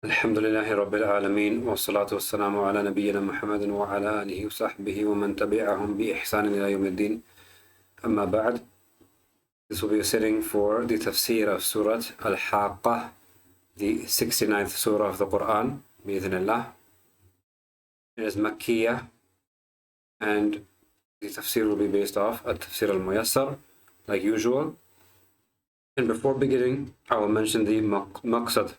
Alhamdulillahi Rabbil Alameen wa salatu wa salamu ala nabiyyina Muhammadin wa ala alihi wa sahbihi wa man tabi'ahum bi ihsanin ila yawmiddin. Amma ba'd. This will be a sitting for the Tafseer of Surah al-Hāqqah, the 69th Surah of the Quran, bi'idhnillah. It is Makkiyah, and the Tafseer will be based off at-Tafseer al-Muyassar, like usual. And before beginning, I will mention the maqsad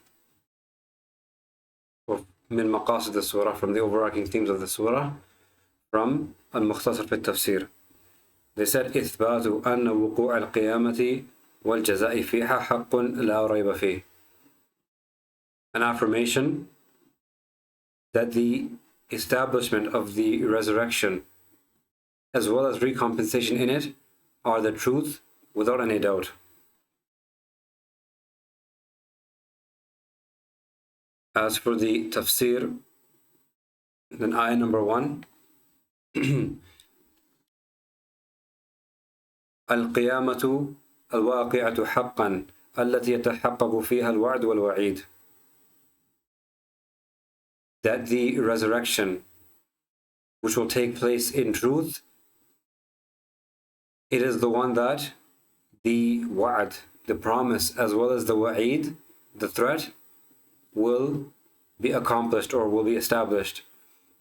of min maqasid al-Surah, from the overarching themes of the Surah, from al-Mukhtasar fi al-Tafsir. They said, إثبات أن وقوع القيامة والجزاء فيها حق لا ريب فيه. An affirmation that the establishment of the resurrection as well as recompensation in it are the truth without any doubt. As for the Tafsir, then ayah number 1, القيامة الواقعة حقا التي يتحقق فيها الوعد والوعيد. That the resurrection, which will take place in truth, it is the one that the wa'ad, the promise, as well as the wa'id, the threat, will be accomplished or will be established.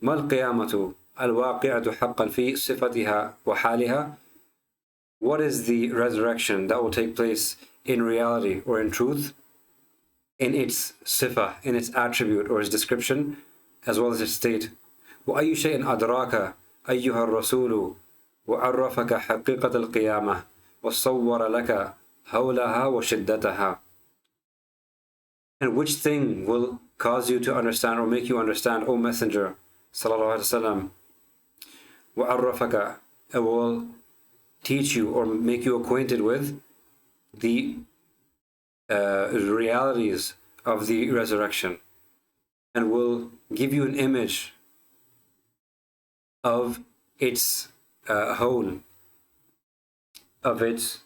ما القيامة الواقعة حقا في صفتها وحالها. What is the resurrection that will take place in reality or in truth, in its sifa, in its attribute or its description, as well as its state? وأي شيء أدراك أيها الرسول وعرفك حقيقة القيامة وصور لك هولها وشدتها. And which thing will cause you to understand or make you understand, O Messenger sallallahu alaihi wasallam, وعرفك, it will teach you or make you acquainted with the realities of the resurrection, and will give you an image of its whole, of its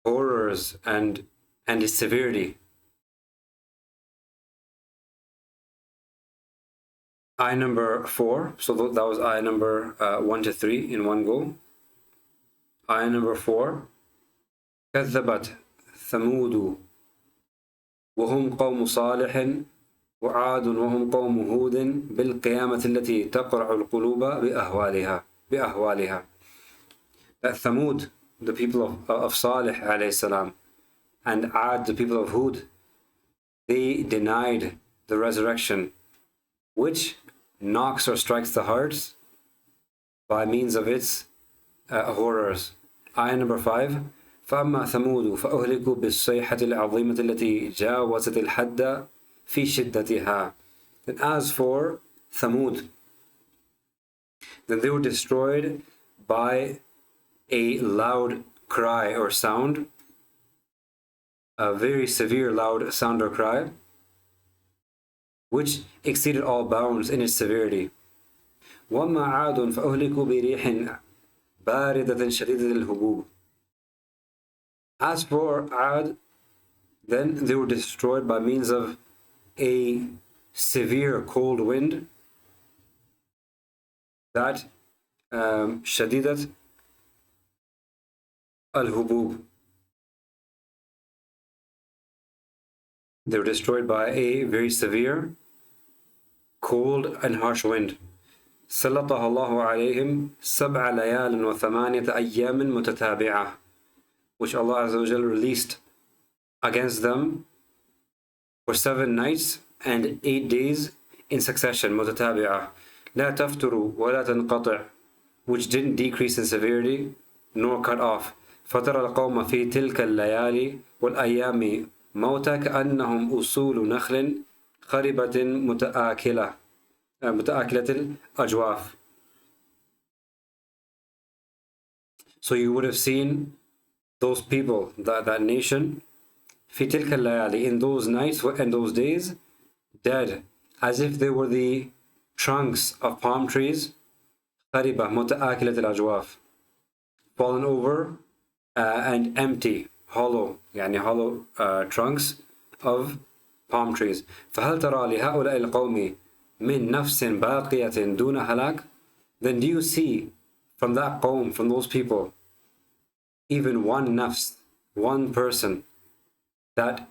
horrors and its severity. Ayah number 4, so that was ayah number 1 to 3 in one go. Ayah number 4, كذبت ثمود وهم قوم صالح وعاد وهم قوم هود بالقيامة التي تقرع القلوب بأهوالها. That Thamud, the people of Salih alayhi salam, and Ad, the people of Hud, they denied the resurrection, which knocks or strikes the hearts by means of its horrors. Ayah number 5, فأما ثمود فأهلكوا بالصيحة العظيمة التي جاوزت الحد في شدتها. And as for Thamud, then they were destroyed by a loud cry or sound, a very severe loud sound or cry, which exceeded all bounds in its severity. وَمَا عَادٌ فَأُهْلِكُوا بِرِيحٍ بَارِدَةٍ شَدِيدَةِ الْهُبُوبِ. As for Ad, then they were destroyed by means of a severe cold wind, that شَدِيدَةِ al-hubub. They were destroyed by a very severe, cold and harsh wind. سَلَطَهَا اللَّهُ عَلَيْهِمْ سَبْعَ لَيَالٍ وَثَمَانِيَةَ أَيَّامٍ مُتَتَابِعَةٍ, which Allah Azza wa Jal released against them for 7 nights and 8 days in succession, مُتَتَابِعَةٍ. لَا تَفْتُرُ وَلَا تَنْقَطِعْ, which didn't decrease in severity nor cut off. فَتَرَى الْقَوْمَ فِي تِلْكَ اللَّيَالِ وَالْأَيَّامِ مَوْتَى كَأَنَّهُمْ أُصُولُ نَخْلٍ خَرِبَةٍ مُتَآكِلَةِ الْأَجْوَافِ. So you would have seen those people, that nation, فِي تِلْكَ اللَّيَالِ, in those nights and those days, dead, as if they were the trunks of palm trees, خَرِبَةٍ مُتَآكِلَةِ الْأَجْوَافِ, fallen over and empty, hollow, يعني hollow trunks of palm trees. فهل ترى لهؤلاء القوم من نفس باقية دون هلاك? Then do you see from that qawm, from those people, even one nafs, one person that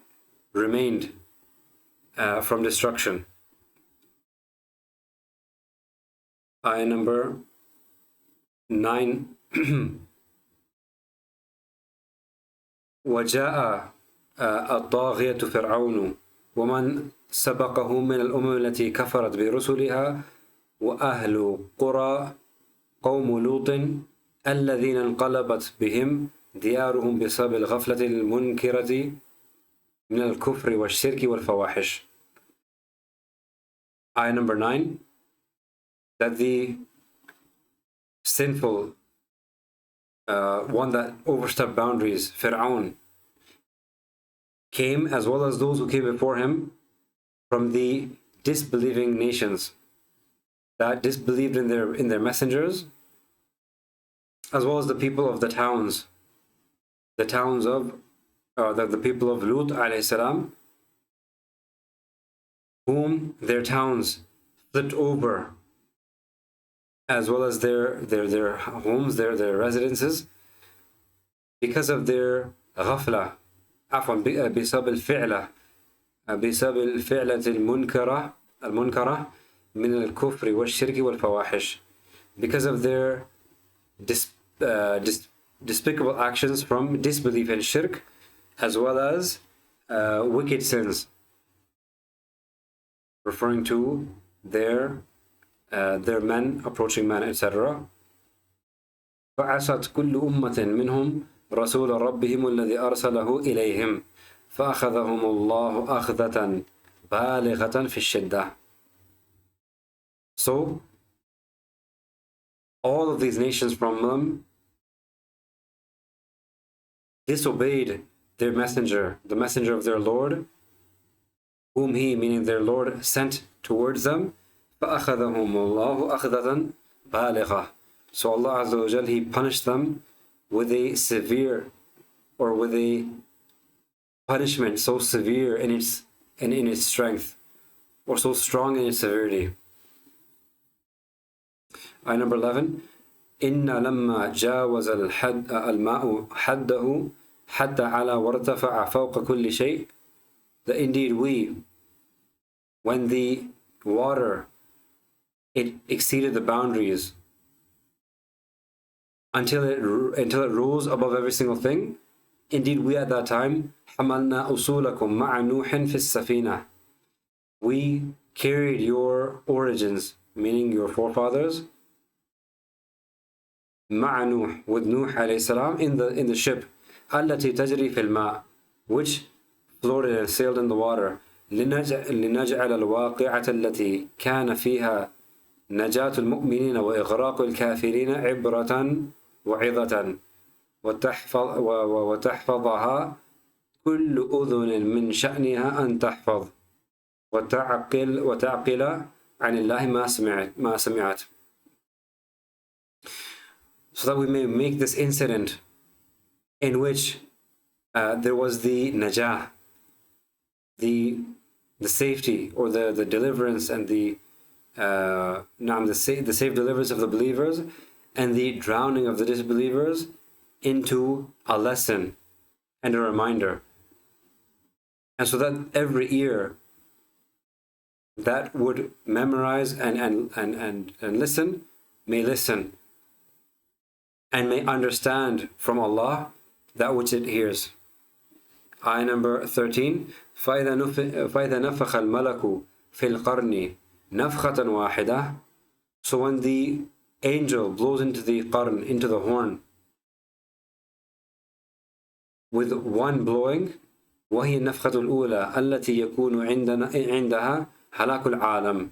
remained from destruction? Ayah number 9. وجاء الطاغية فرعون ومن سبقه من الأمم التي كفرت برسلها وأهل قرى قوم لوط الذين انقلبت بهم ديارهم بسبب الغفلة المنكرة من الكفر والشرك والفواحش. Ayah number 9, that the sinful one that overstepped boundaries, Fir'aun, came, as well as those who came before him from the disbelieving nations that disbelieved in their messengers, as well as the people of the towns of the people of Lut alayhi salam, whom their towns flipped over, as well as their homes, their residences, because of their غفلة، عفوا بسبب الفعلة المنكرة من الكفر والشرك والفواحش, because of their despicable actions from disbelief and shirk, as well as wicked sins, referring to their men approaching men, etc. فعصت كل أمة منهم رسول ربهم الذي أرسله إليهم فأخذهم الله أخذة بالغة في الشدة. So all of these nations from them disobeyed their messenger, the messenger of their Lord, whom he, meaning their Lord, sent towards them. فَأَخَذَهُمُ اللَّهُ أَخْذَةً بَالِغَةً. So Allah Azza wa Jal, He punished them with a severe, or with a punishment so severe in its strength, or so strong in its severity. Ayah number 11. إِنَّ لَمَّا جَاوَزَ الْمَاءُ حَدَّهُ حَتَّى عَلَى وَارْتَفَعَ فَوْقَ كُلِّ شَيْءٍ. That indeed we, when the water, it exceeded the boundaries until it rose above every single thing, indeed we at that time حَمَلْنَا أُصُولَكُمْ مَعَ نُوحٍ فِي السَّفِينَةِ. We carried your origins, meaning your forefathers, مع نوح, with Nuh alayhi salam, in the ship, التي تجري في الماء, which floated and sailed in the water, لنجعل الواقعة التي كان فيها نجاة المؤمنين وإغراق الكافرين عبرة وعظة وتحفظها كل أذن من شأنها أن تحفظ وتعقل عن الله ما سمعت. So that we may make this incident in which there was the najah, the safety, or the deliverance, and the safe deliverance of the believers, and the drowning of the disbelievers, into a lesson and a reminder. And so that every ear that would memorize and listen may listen, and may understand from Allah that which it hears. Ayah number 13. فَإِذَا نَفَخَ الْمَلَكُ فِي الْقَرْنِ نَفْخَةً وَاحِدَةً. So when the angel blows into the qarn, into the horn, with one blowing, وَهِيَ النَّفْخَةُ الْأُولَى الَّتِي يَكُونُ عِنْدَهَا هَلَاكُ الْعَالَمِ.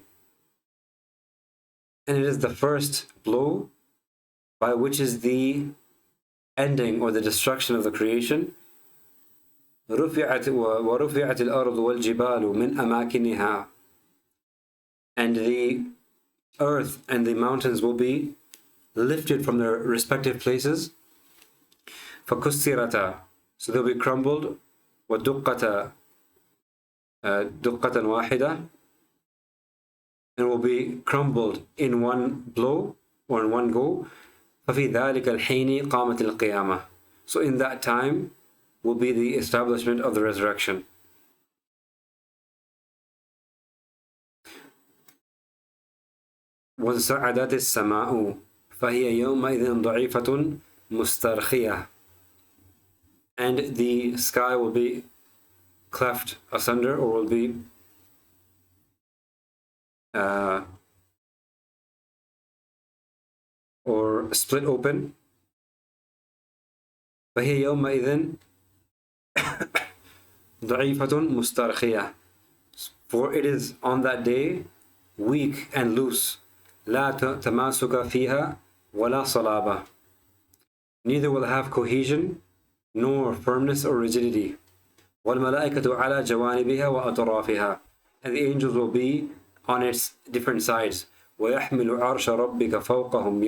And it is the first blow by which is the ending or the destruction of the creation. وَرُفِعَتِ الْأَرْضُ وَالْجِبَالُ مِنْ أَمَاكِنِهَا. And the earth and the mountains will be lifted from their respective places. فَكُسِّرَتَا. So they'll be crumbled. وَدُقَّةً دُقَّةً واحدة, and will be crumbled in one blow or in one go. فَفِي ذَلِكَ الْحِينِ قَامَتِ الْقِيَامَةِ. So in that time will be the establishment of the resurrection. وَانْسَعَدَتِ السَّمَاءُ فَهِيَ يَوْمَئِذٍ ضَعِيفَةٌ مُسْتَرْخِيَةٌ. And the sky will be cleft asunder, or will be or split open. فهي يومئذ ضعيفة مسترخية. For it is on that day weak and loose. لا تماسك فيها ولا صلابة. Neither will have cohesion nor firmness or rigidity. والملائكة على جوانبها وأطرافها. And the angels will be on its different sides. ويحمل عرش ربك فوقهم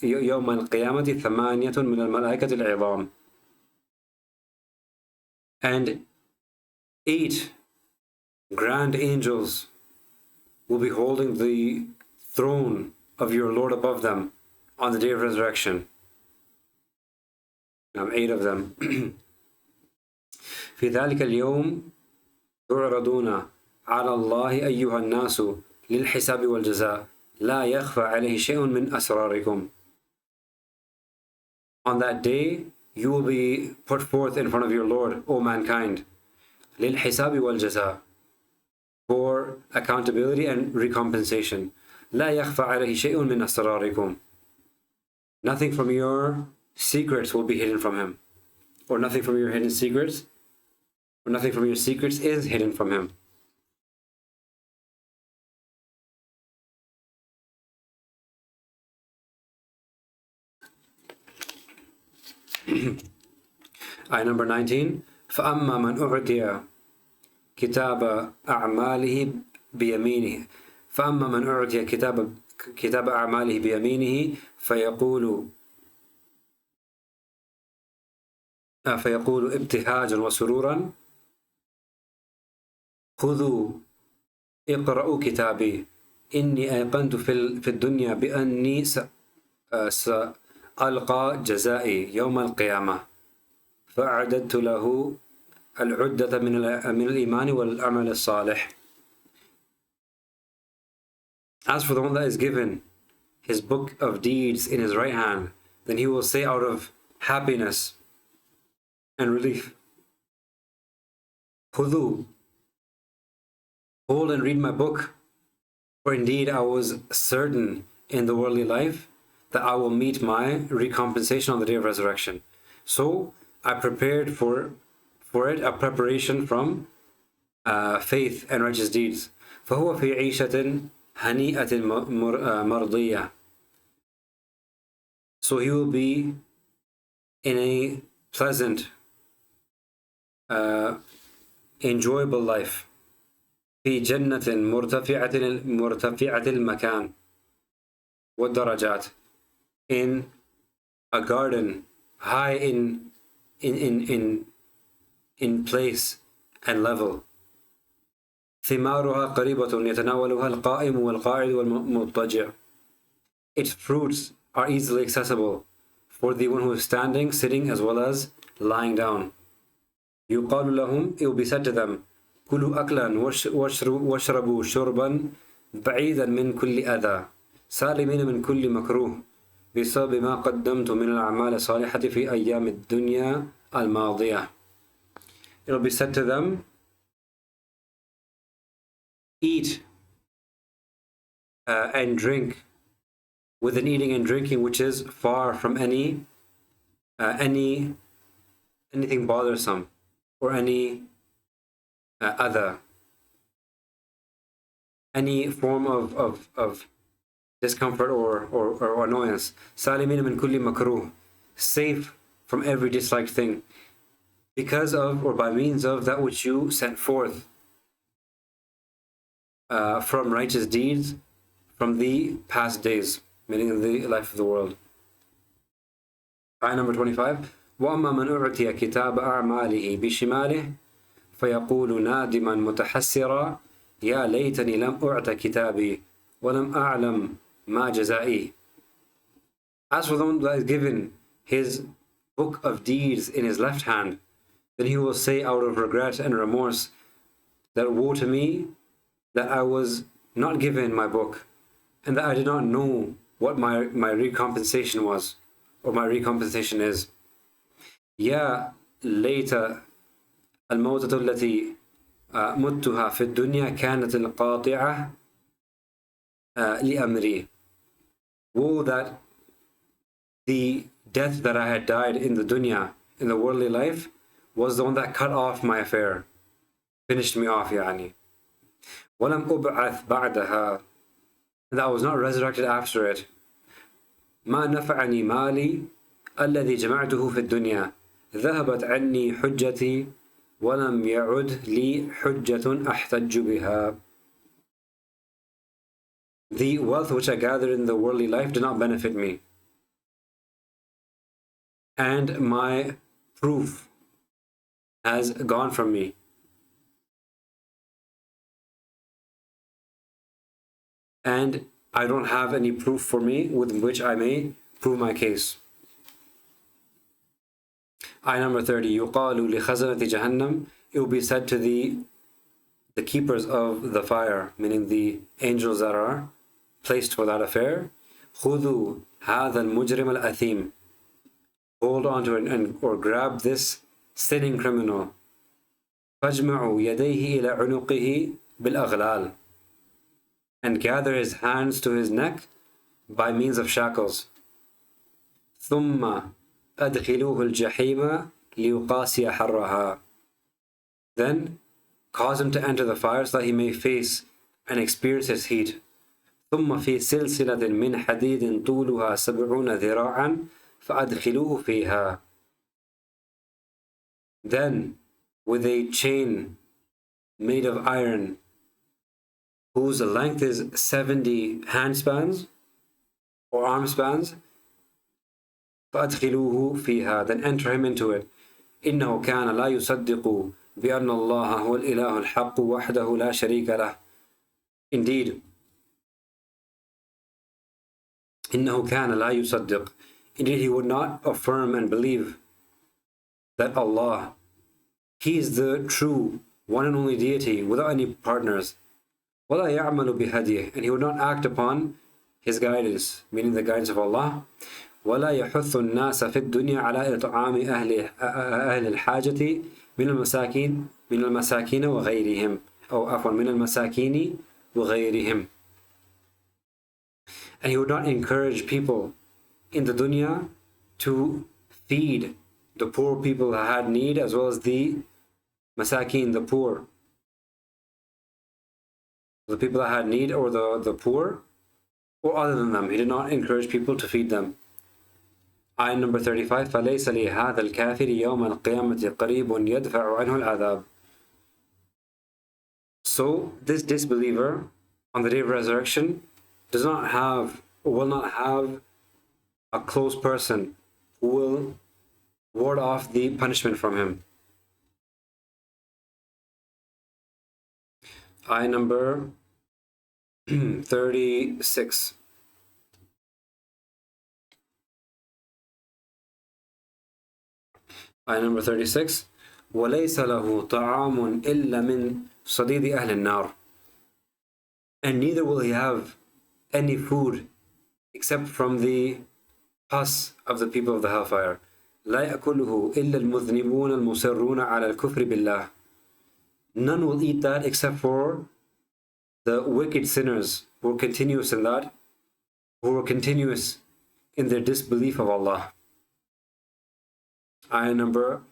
يوم القيامة ثمانية من الملائكة العظام. And 8 grand angels will be holding the throne of your Lord above them on the day of resurrection. 8 of them. في ذلك اليوم تعرضون على الله أيها الناس للحساب والجزاء لا يخفى عليه شيء من أسراركم. On that day you will be put forth in front of your Lord, O mankind, للحساب والجزاء, for accountability and recompensation. لا يخفى عليه شيء من أسراركم. Nothing from your secrets will be hidden from him, or nothing from your hidden secrets, or nothing from your secrets is hidden from him. Ayah number 19. فَأَمَّا مَنْ أُعْتِيَ كِتَابَ أَعْمَالِهِ بِيَمِينِهِ فَأَمَّا مَنْ أُعْتِيَ كِتَابَ أَعْمَالِهِ بِيَمِينِهِ فيقول ابتهاجا وسرورا خذوا اقرأوا كتابي إني أيقنت في الدنيا بأني سألقى جزائي يوم القيامة فأعددت له العدة من الإيمان والعمل الصالح. As for the one that is given his book of deeds in his right hand, then he will say out of happiness and relief, خذوا, hold and read my book, for indeed I was certain in the worldly life that I will meet my recompensation on the day of resurrection. So I prepared for it a preparation from faith and righteous deeds. فهو في عيشة هنيئة مرضية. So he will be in a pleasant, enjoyable life. في جنة مرتفعة المكان والدرجات. In a garden high in place and level. ثمارها قريبة يتناولها القائم والقاعد والمضطجع. Its fruits are easily accessible for the one who is standing, sitting, as well as lying down. يقال لهم, it will be said to them, كلوا أكلا واشربوا شربا بعيدا من كل أذى سالمين من كل مكروه بسبب ما قدمت من الأعمال الصالحة في أيام الدنيا الماضية. It will be said to them, eat and drink with an eating and drinking which is far from anything bothersome or any any form of discomfort or annoyance. سالمين من كل مكروه, safe from every disliked thing, because of or by means of that which you sent forth from righteous deeds from the past days, meaning in the life of the world. Ayah number 25. وَأَمَّا مَنْ أُعْتِيَ كِتَابَ أَعْمَالِهِ بِشِمَالِهِ فَيَقُولُ نَادِمًا مُتَحَسِّرًا يَا لَيْتَنِي لَمْ أُعْتَ كِتَابِي وَلَمْ أَعْلَمْ مَا جَزَائِي. As for the one that is given his book of deeds in his left hand, then he will say out of regret and remorse that woe to me that I was not given my book and that I did not know what my recompensation was or my recompensation is. يا ليت الموتة التي متها في الدنيا كانت القاطعة لأمري. Woe that the death that I had died in the dunya, in the worldly life, was the one that cut off my affair, finished me off يعني. وَلَمْ أُبْعَثْ بَعْدَهَا, and I was not resurrected after it. مَا نَفَعَنِي مَالِي الَّذِي جَمَعْتُهُ فِي الدُّنْيَا ذهبت عني حجتي ولم يعد لي حجة أحتج بها. The wealth which I gathered in the worldly life did not benefit me, and my proof has gone from me. And I don't have any proof for me with which I may prove my case. Ayah number 30. يُقَالُ لِخَزَنَةِ جَهَنَّمْ, it will be said to the keepers of the fire, meaning the angels that are placed for that affair, خُذُوا هَذَا الْمُجْرِمَ الْأَثِيمِ, hold on to it or grab this sinning criminal. فَاجْمَعُوا يَدَيْهِ إِلَى عُنُقِهِ بِالْأَغْلَالِ, and gather his hands to his neck by means of shackles. ثُمَّ أَدْخِلُوهُ الْجَحِيمَ لِيُقَاسِيَ حَرَّهَا, then cause him to enter the fire so that he may face and experience its heat. ثُمَّ فِي سِلْسِلَةٍ مِّنْ حَدِيدٍ طُولُهَا 70 ذِرَاعًا فَأَدْخِلُوهُ فِيهَا, then with a chain made of iron whose length is 70 handspans or arm spans, فَأَدْخِلُوهُ فِيهَا, then enter him into it. إِنَّهُ كَانَ لَا يُصَدِّقُ بِأَنَّ اللَّهَ هُوَ الْإِلَهُ الْحَقُّ وَحْدَهُ لَا شَرِيكَ لَهُ. Indeed, إِنَّهُ كَانَ لَا يُصَدِّقُ, indeed he would not affirm and believe that Allah, He is the true one and only deity without any partners. وَلَا يَعْمَلُ بِهَدِيهِ, and he would not act upon his guidance, meaning the guidance of Allah. وَلَا يَحُثُّ النَّاسَ فِي الدُّنْيَا عَلَى إِطْعَامِ أَهْلِ الْحَاجَةِ مِنَ الْمَسَاكِينِ وَغَيْرِهِمْ, أو عفوا مِنَ الْمَسَاكِينِ وَغَيْرِهِمْ, and he would not encourage people in the dunya to feed the poor people that had need, as well as the masakin, the poor, the people that had need, or the poor, or other than them. He did not encourage people to feed them. Ayah number 35. فَلَيْسَ لِهَذَا الْكَافِرِ يَوْمَ الْقِيَامَةِ قَرِيبٌ يَدْفَعُ عَنْهُ الْعَذَابِ. So this disbeliever on the day of resurrection does not have, or will not have, a close person who will ward off the punishment from him. Ayah number 36. Ayah number 36. وَلَيْسَ لَهُ طَعَامٌ إِلَّا مِنْ صَدِيدِ أَهْلِ النَّارِ, and neither will he have any food except from the pus of the people of the hellfire. لا يأكله إلا المذنبون المصرون على الكفر بالله. None will eat that except for the wicked sinners who are continuous in that, who are continuous in their disbelief of Allah. Ayah number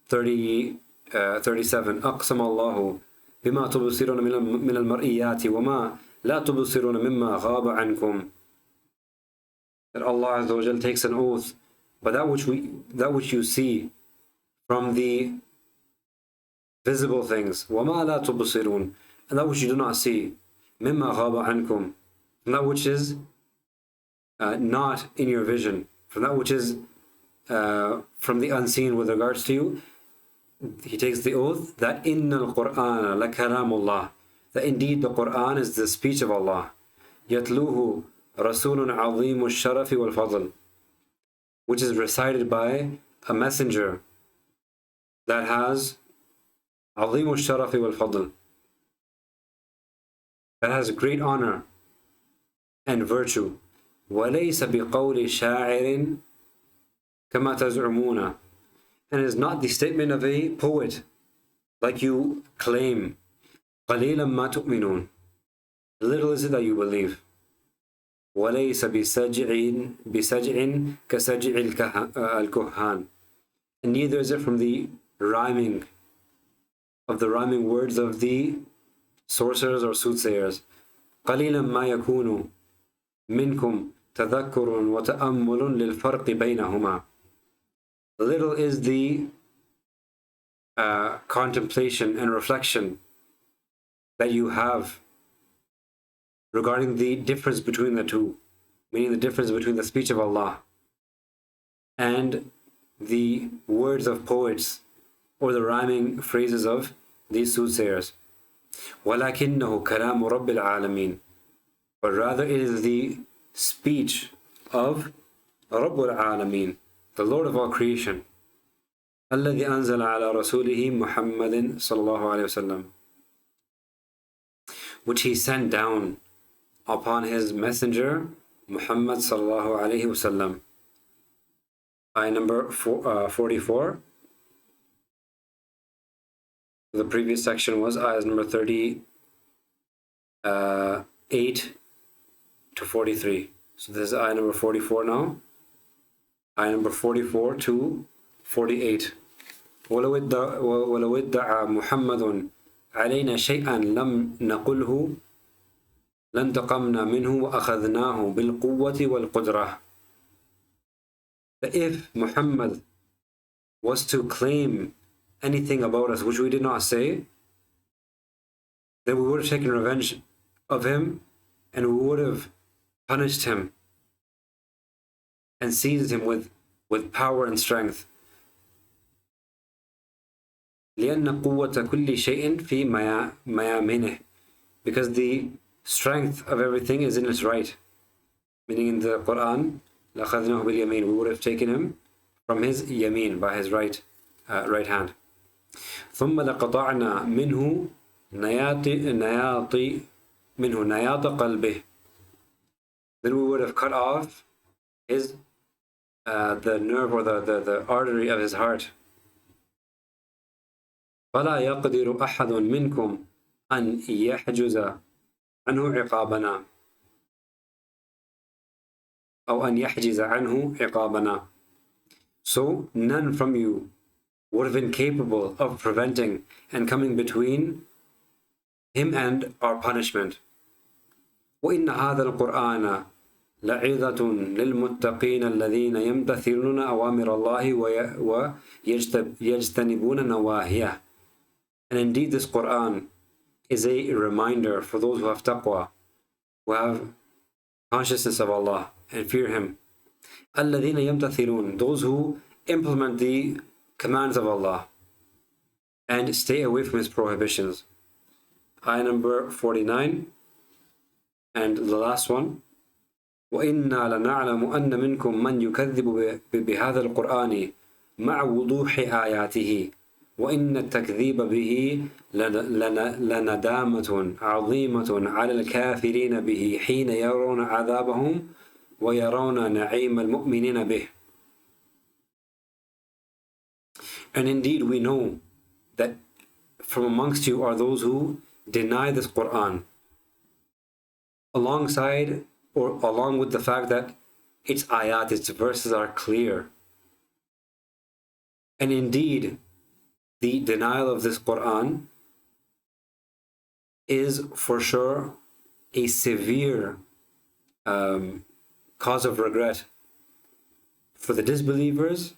37. أقسم الله بما تبصرون من المرئيات وما لا تبصرون مما غاب عنكم. That Allah Azza wa Jal takes an oath, but that which you see from the visible things, وَمَا لَا تُبْصِرُونَ, and that which you do not see, مِمَّا غَابَ عَنْكُمْ, and that which is not in your vision, from that which is from the unseen with regards to you, he takes the oath that inna al-Qur'ana la kalamullah, that indeed the Qur'an is the speech of Allah. Yatluhu rasulun azimu sharafi wal fadl, which is recited by a messenger that has azimu sharafi wal fadl, that has great honor and virtue. وَلَيْسَ بِقَوْلِ شَاعِرٍ كَمَا تَزْعُمُونَ, and is not the statement of a poet, like you claim. قَلِيلًا مَا تُؤْمِنُونَ, little is it that you believe. وَلَيْسَ بِسَجْعٍ كَسَجْعِ الْكُهَّانِ, and neither is it from the rhyming words of the sorcerers or soothsayers. قَلِيلًا مَا يَكُونُ مِنْكُمْ تَذَكُّرٌ وَتَأَمُّلٌ لِلْفَرْقِ بَيْنَهُمَا, little is the contemplation and reflection that you have regarding the difference between the two, meaning the difference between the speech of Allah and the words of poets or the rhyming phrases of these soothsayers. وَلَكِنَّهُ كَلَامُ رَبِّ الْعَالَمِينَ, but rather it is the speech of Rabbul Alameen, the Lord of all creation. الذي أنزل على رسوله محمد صلى الله عليه وسلم, which he sent down upon his messenger Muhammad sallallahu alaihi wasallam. Ayah number 44. The previous section was ayahs number 38 to 43. So this is ayah number 44 now. Ayah number 44 to 48. ولو ادعى محمد علينا شيئا لم نقله لانتقمنا منه وأخذناه بالقوة والقدرة. That if Muhammad was to claim anything about us which we did not say, then we would have taken revenge of him and we would have punished him and seized him with power and strength. لأن قوة كل شيء في ميامنه, because the strength of everything is in its right. Meaning in the Quran, لأخذناه باليمين, we would have taken him from his yameen, by his right hand. ثم لقطعنا منه نياط قلبه, then we would have cut off his the nerve or the artery of his heart. فلا يقدر أحد منكم أن يحجز عنه عقابنا أو أن يحجز عنه عقابنا. So none from you would have been capable of preventing and coming between him and our punishment. وإن هذا القرآن لعظة للمتقين الذين يمتثلون أوامر الله ويجتنبون نواهيه. And indeed this Quran is a reminder for those who have taqwa, who have consciousness of Allah and fear Him. الذين يمتثلون, those who implement the commands of Allah and stay away from His prohibitions. Ayah number 49 and the last one. وَإِنَّا لَنَعْلَمُ أَنَّ مِنْكُمْ مَنْ يُكَذِّبُ بِهَذَا الْقُرْآنِ مَعَ وُضُوحِ آيَاتِهِ وَإِنَّ التَّكْذِيبَ بِهِ لَنَدَامَةٌ عَظِيمَةٌ عَلَى الْكَافِرِينَ بِهِ حِينَ يَرَوْنَ عَذَابَهُمْ وَيَرَوْنَ نَعِيمَ الْمُؤْمِنِينَ بِهِ. And indeed we know that from amongst you are those who deny this Quran, alongside or along with the fact that its ayat, its verses are clear. And indeed, the denial of this Quran is for sure a severe cause of regret for the disbelievers,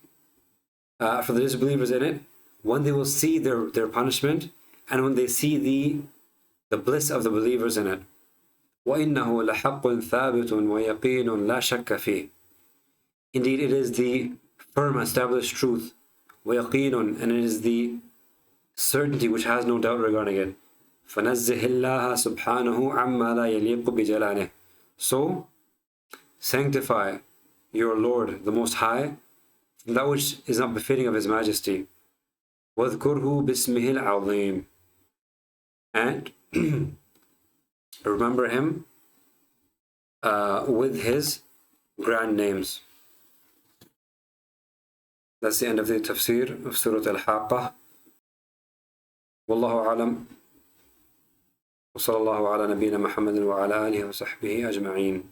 in it, when they will see their punishment and when they see the bliss of the believers in it. وَإِنَّهُ لَحَقٌّ ثَابِتٌ وَيَقِينٌ لَا شَكَّ فِيهِ. Indeed, it is the firm, established truth. وَيَقِينٌ, and it is the certainty which has no doubt regarding it. فَنَزِّهِ اللَّهَ سُبْحَانَهُ عَمَّا لَا يَلِيقُ بِجَلَالِهِ. So, sanctify your Lord, the Most High, from that which is not befitting of His Majesty. وَاذْكُرْهُ بِاسْمِهِ الْعَظِيمِ, and remember Him with His grand names. That's the end of the Tafseer of Surah al-Hāqqah. Wallahu a'lam. وصلى الله على نبينا محمد وعلى آله وصحبه أجمعين.